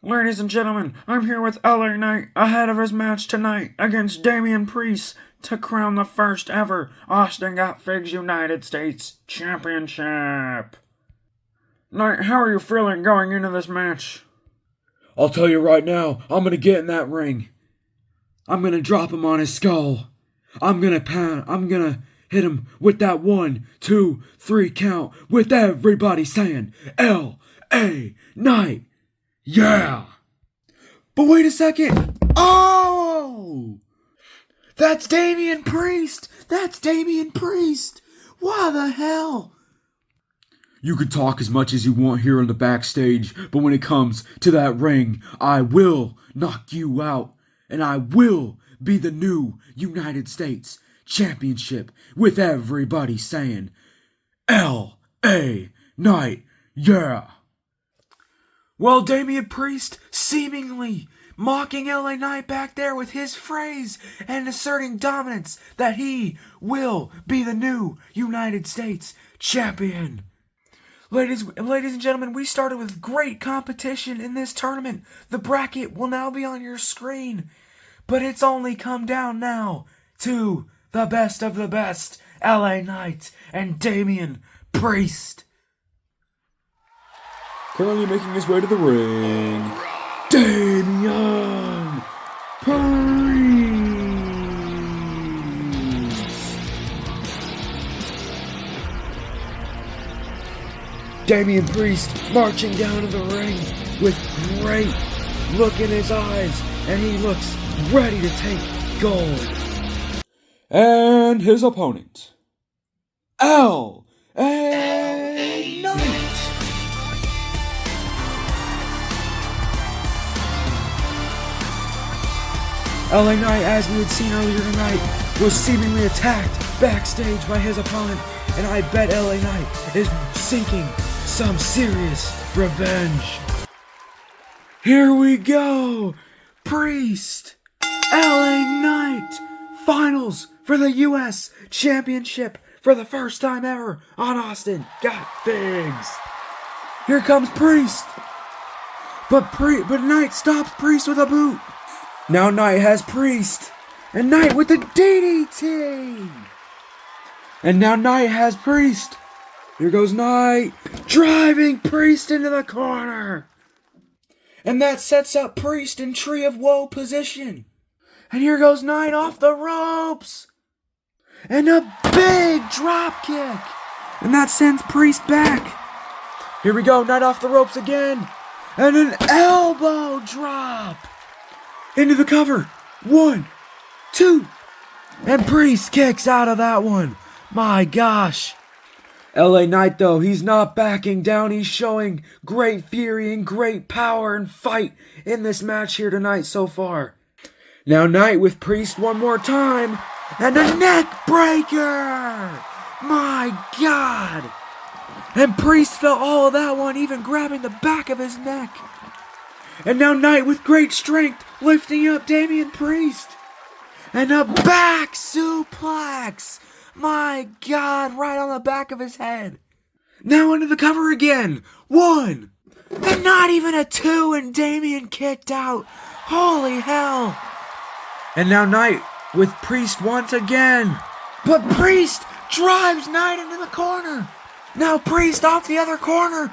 Ladies and gentlemen, I'm here with LA Knight ahead of his match tonight against Damian Priest to crown the first ever Austin Got Figs United States Championship. Knight, how are you feeling going into this match? I'll tell you right now, I'm gonna get in that ring. I'm gonna drop him on his skull. I'm gonna hit him with that 1, 2, 3 count with everybody saying L.A. Knight. Yeah! But wait a second! Oh! That's Damian Priest! That's Damian Priest! Why the hell? You can talk as much as you want here on the backstage, but when it comes to that ring, I will knock you out, and I will be the new United States Championship with everybody saying L.A. Knight, yeah! Well, Damian Priest seemingly mocking LA Knight back there with his phrase and asserting dominance that he will be the new United States Champion. Ladies and gentlemen, we started with great competition in this tournament. The bracket will now be on your screen. But it's only come down now to the best of the best, LA Knight and Damian Priest. Currently making his way to the ring, Damian Priest. Damian Priest marching down to the ring with great look in his eyes, and he looks ready to take gold. And his opponent, L.A. Knight. LA Knight, as we had seen earlier tonight, was seemingly attacked backstage by his opponent, and I bet LA Knight is seeking some serious revenge. Here we go! Priest, LA Knight, finals for the U.S. Championship for the first time ever on Austin Got Figs. Here comes Priest, but Knight stops Priest with a boot. Now Knight has Priest, and Knight with the DDT! And now Knight has Priest. Here goes Knight, driving Priest into the corner. And that sets up Priest in Tree of Woe position. And here goes Knight off the ropes. And a big drop kick. And that sends Priest back. Here we go, Knight off the ropes again. And an elbow drop. Into the cover. 1, 2. And Priest kicks out of that one. My gosh. LA Knight, though, he's not backing down. He's showing great fury and great power and fight in this match here tonight so far. Now Knight with Priest one more time. And a neck breaker. My God. And Priest felt all of that one, even grabbing the back of his neck. And now Knight with great strength lifting up Damian Priest. And a back suplex. My God, right on the back of his head. Now into the cover again. 1. And not even a 2, and Damian kicked out. Holy hell. And now Knight with Priest once again. But Priest drives Knight into the corner. Now Priest off the other corner.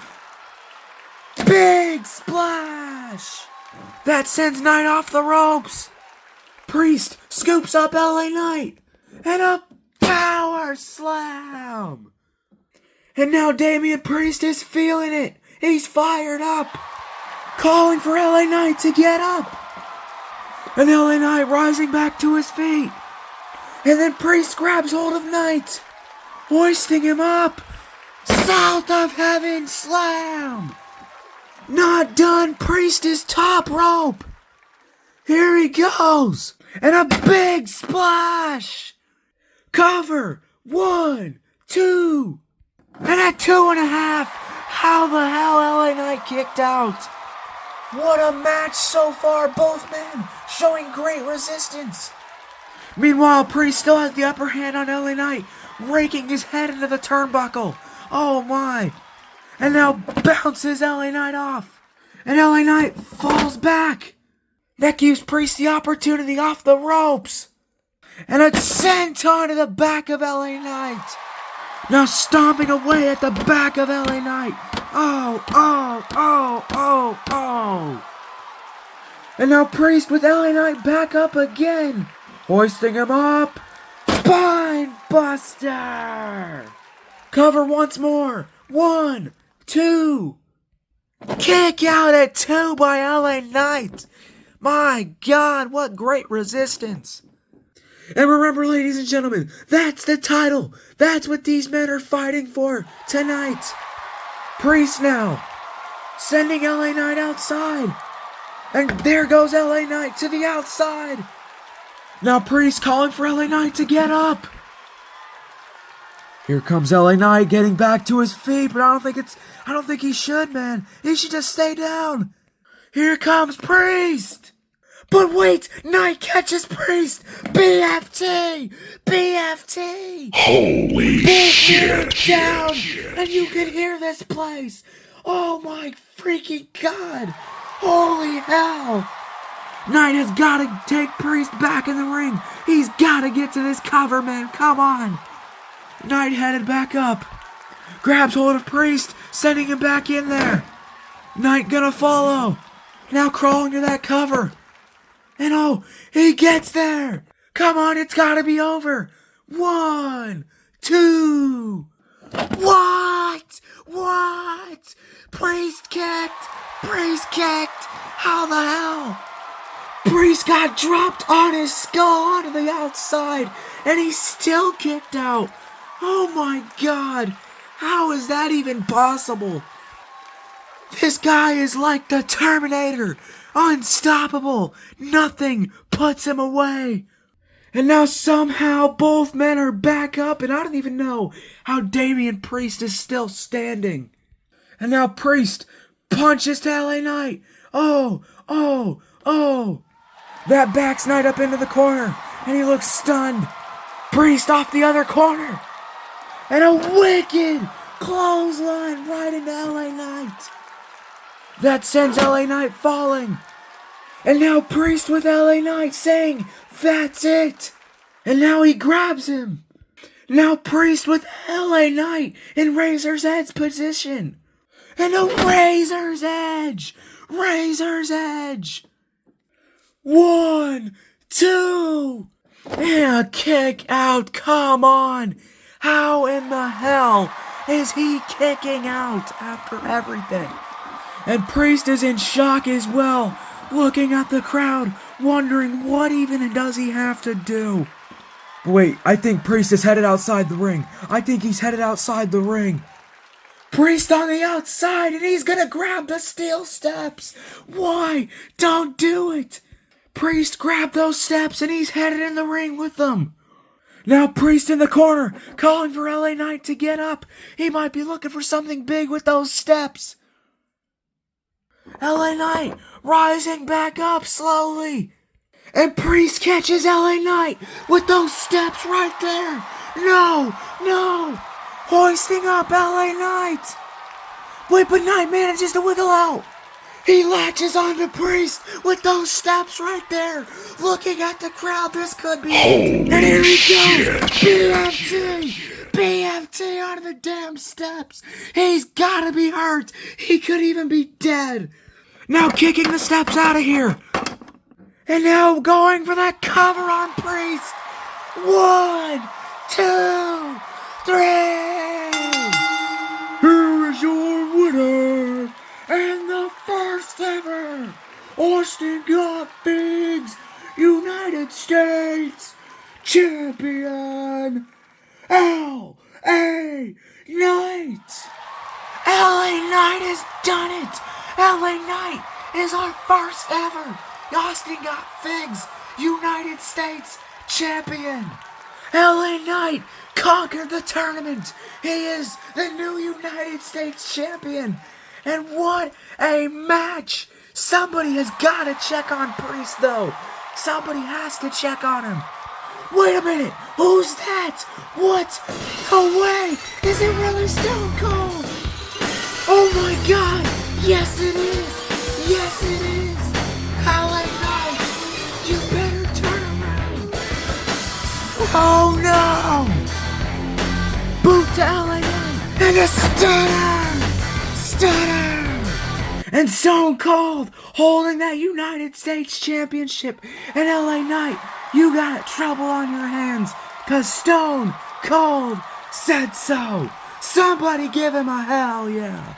Big splash. That sends Knight off the ropes. Priest scoops up LA Knight. And a power slam. And now Damian Priest is feeling it. He's fired up. Calling for LA Knight to get up. And LA Knight rising back to his feet. And then Priest grabs hold of Knight. Hoisting him up. South of Heaven slam. Not done. Priest is top rope. Here he goes. And a big splash. Cover. 1, 2. And a 2.5. How the hell LA Knight kicked out? What a match so far. Both men showing great resistance. Meanwhile, Priest still has the upper hand on LA Knight, raking his head into the turnbuckle. Oh my. And now bounces LA Knight off. And LA Knight falls back. That gives Priest the opportunity off the ropes. And a senton to the back of LA Knight. Now stomping away at the back of LA Knight. Oh. And now Priest with LA Knight back up again. Hoisting him up. Spine buster. Cover once more. 1, 2. Kick out at 2 by LA Knight. My God, what great resistance. And remember, ladies and gentlemen, that's the title. That's what these men are fighting for tonight. Priest now, sending LA Knight outside. And there goes LA Knight to the outside. Now Priest calling for LA Knight to get up. Here comes LA Knight getting back to his feet, but I don't think he should, man. He should just stay down. Here comes Priest. But wait, Knight catches Priest. BFT! Holy shit! Down, and you can hear this place. Oh my freaking God! Holy hell! Knight has got to take Priest back in the ring. He's got to get to this cover, man. Come on. Knight headed back up. Grabs hold of Priest, sending him back in there. Knight gonna follow. Now crawling to that cover. And oh, he gets there. Come on, it's gotta be over. 1, 2. What? Priest kicked. How the hell? Priest got dropped on his skull onto the outside, and he's still kicked out. Oh my God. How is that even possible? This guy is like the Terminator. Unstoppable. Nothing puts him away. And now somehow both men are back up, and I don't even know how Damian Priest is still standing. And now Priest punches to LA Knight. Oh. That backs Knight up into the corner, and he looks stunned. Priest off the other corner. And a wicked clothesline right into LA Knight. That sends LA Knight falling. And now Priest with LA Knight saying, that's it. And now he grabs him. Now Priest with LA Knight in Razor's Edge position. And a Razor's Edge. 1, 2. And a kick out. Come on. How in the hell is he kicking out after everything? And Priest is in shock as well, looking at the crowd, wondering what even does he have to do. Wait, I think Priest is headed outside the ring. Priest on the outside, and he's gonna grab the steel steps. Why? Don't do it. Priest grabbed those steps, and he's headed in the ring with them. Now Priest in the corner, calling for LA Knight to get up. He might be looking for something big with those steps. LA Knight rising back up slowly. And Priest catches LA Knight with those steps right there. No. Hoisting up LA Knight. Wait, but Knight manages to wiggle out. He latches onto Priest with those steps right there. Looking at the crowd, this could be it. And here he goes. BFT onto the damn steps. He's gotta be hurt. He could even be dead. Now kicking the steps out of here. And now going for that cover on Priest. 1, 2, 3. Here is your winner. And the first ever Austin Got Biggs United States Champion, L.A. Knight. LA Knight has done it. LA Knight is our first ever Austin Got Figs United States Champion. LA Knight conquered the tournament. He is the new United States Champion. And what a match! Somebody has got to check on Priest, though. Somebody has to check on him. Wait a minute! Who's that? What? No way! Is it really Stone Cold? Oh my God! Yes, it is! Yes, it is. LA Knight, you better turn around. Oh no! Boot to LA Knight and a stunner. And Stone Cold holding that United States Championship. And LA Knight, you got trouble on your hands, 'cause Stone Cold said so. Somebody give him a hell yeah.